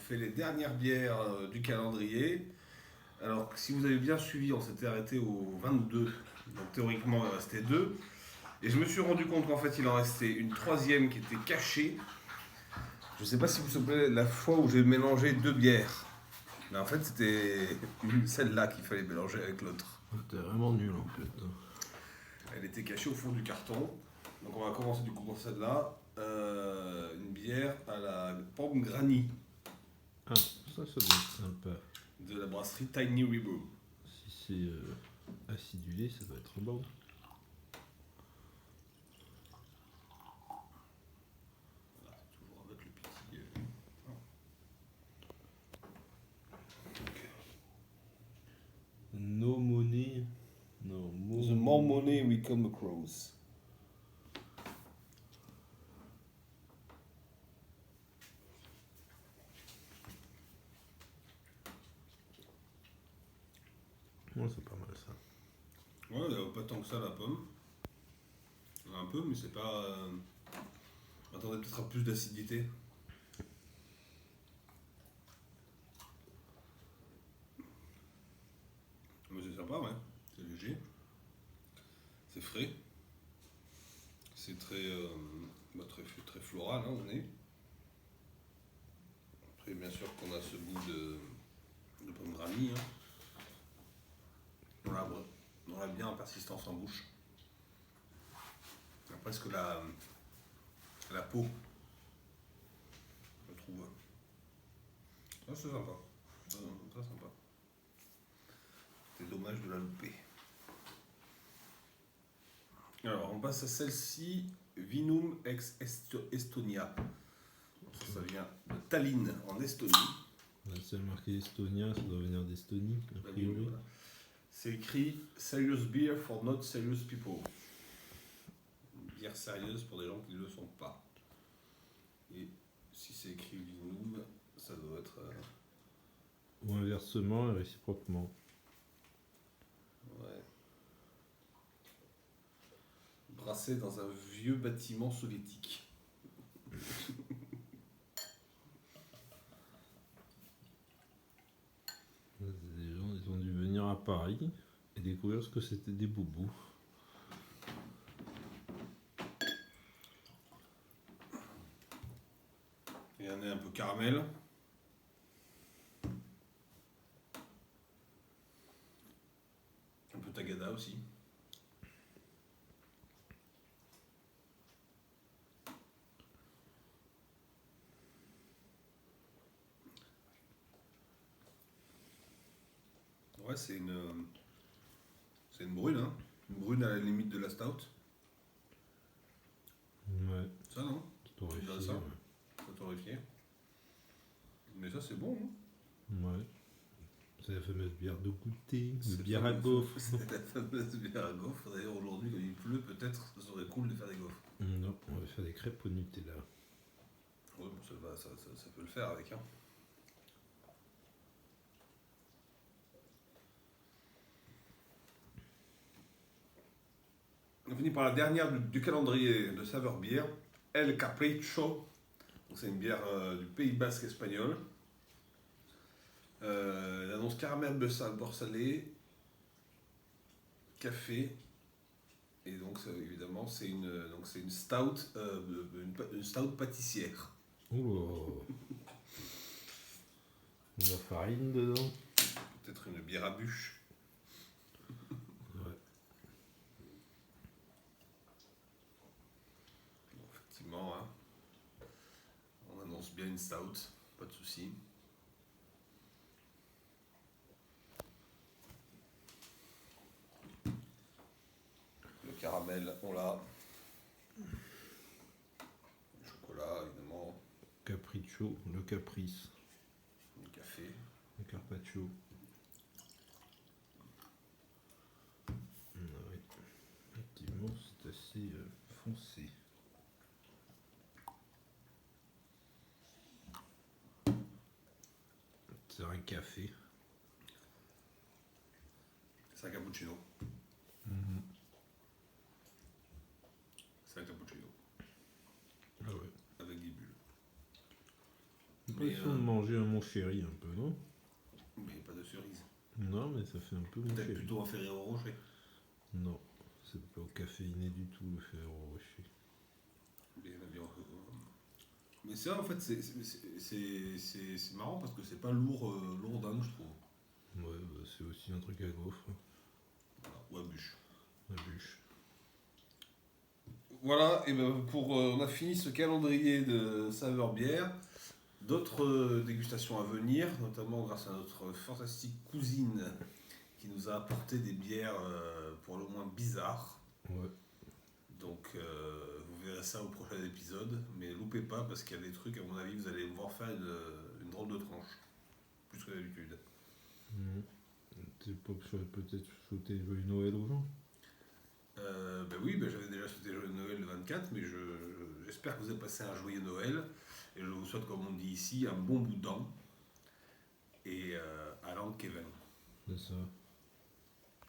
fait les dernières bières du calendrier. Alors, si vous avez bien suivi, on s'était arrêté au 22. Donc, théoriquement, il restait deux. Et je me suis rendu compte qu'en fait, il en restait une troisième qui était cachée. Je ne sais pas si vous vous souvenez la fois où j'ai mélangé deux bières. Mais en fait, c'était celle-là qu'il fallait mélanger avec l'autre. T'es vraiment nul en fait. Elle était cachée au fond du carton. Donc, on va commencer du coup pour celle-là. Une bière à la pomme granny Ah, ça doit être sympa. de la brasserie Tiny Rebrew. Si c'est acidulé, ça doit être bon. Voilà, toujours avec le petit. No money. Non, The more money we come across. Ouais, c'est pas mal ça. Ouais, il n'y a pas tant que ça la pomme. Il y en a un peu, mais c'est pas. On attendait peut-être à plus d'acidité. Mais c'est sympa, ouais. C'est léger. C'est frais. C'est très floral, hein, au nez. Après, bien sûr qu'on a ce goût de pomme granny. Hein. On a bien en persistance en bouche. On a presque la peau, je trouve. Ça, c'est sympa. Très sympa. C'est dommage de la louper. Alors, on passe à celle-ci, Vinum ex Estonia. Ça vient de Tallinn, en Estonie. Là, c'est marqué Estonia, ça doit venir d'Estonie, a priori. Voilà. C'est écrit Serious beer for not serious people. Une bière sérieuse pour des gens qui ne le sont pas. Et si c'est écrit Vinum, ça doit être. Ou inversement et réciproquement. Ouais. Brassé dans un vieux bâtiment soviétique. Les gens, ils ont dû venir à Paris et découvrir ce que c'était des boubous. Il y en a un peu caramel. Un peu tagada aussi. Ouais, c'est une brune, hein. Une brune à la limite de la stout. Ouais, Ça, non? tout torréfié. Je dirais ça. Ouais. Faut torréfier. Mais ça, c'est bon, hein. Ouais. C'est la fameuse bière de goûter, C'est de bière à gaufre. C'est la fameuse bière à gaufre. D'ailleurs, aujourd'hui, quand il pleut, peut-être, ce serait cool de faire des gaufres. Non, on va faire des crêpes au Nutella. Oui, bon, ça peut le faire avec, hein. On finit par la dernière du calendrier de saveur bière, El Capricho. Donc, c'est une bière du Pays Basque espagnol. Elle annonce caramel, beurre salé, café. Et donc, évidemment, c'est une stout, une stout pâtissière. Oh. De la farine dedans. Peut-être une bière à bûche. Ouais. Bon, effectivement, hein, on annonce bien une stout, pas de souci. Le caramel, on l'a. Le chocolat, évidemment. Capriccio, le caprice, Le café. le carpaccio. Ouais. Effectivement, c'est assez foncé. C'est un café. C'est un cappuccino. C'est un cappuccino. Ah ouais. Avec des bulles. l'impression de manger un mon chéri un peu, non? Mais pas de cerise. Non, mais ça fait un peu mon Peut-être chéri. plutôt un Ferrero Rocher. Non, c'est pas caféiné du tout le Ferrero Rocher. Mais ça, en fait, c'est marrant parce que c'est pas lourdingue, je trouve. Ouais, bah, c'est aussi un truc à gaufre. Voilà, ou à bûche. La bûche. Voilà, et ben on a fini ce calendrier de saveurs bière. D'autres dégustations à venir, notamment grâce à notre fantastique cousine qui nous a apporté des bières pour le moins bizarres. Ouais. Donc vous verrez ça au prochain épisode, mais loupez pas parce qu'il y a des trucs, à mon avis, vous allez me voir faire une drôle de tranche, plus que d'habitude. C'est pas que peut-être souhaiter joyeux Noël aux gens. Ben oui, j'avais déjà souhaité joyeux Noël le 24, mais j'espère que vous avez passé un joyeux Noël, et je vous souhaite, comme on dit ici, un bon bout de dent, et à l'an Kevin. C'est ça.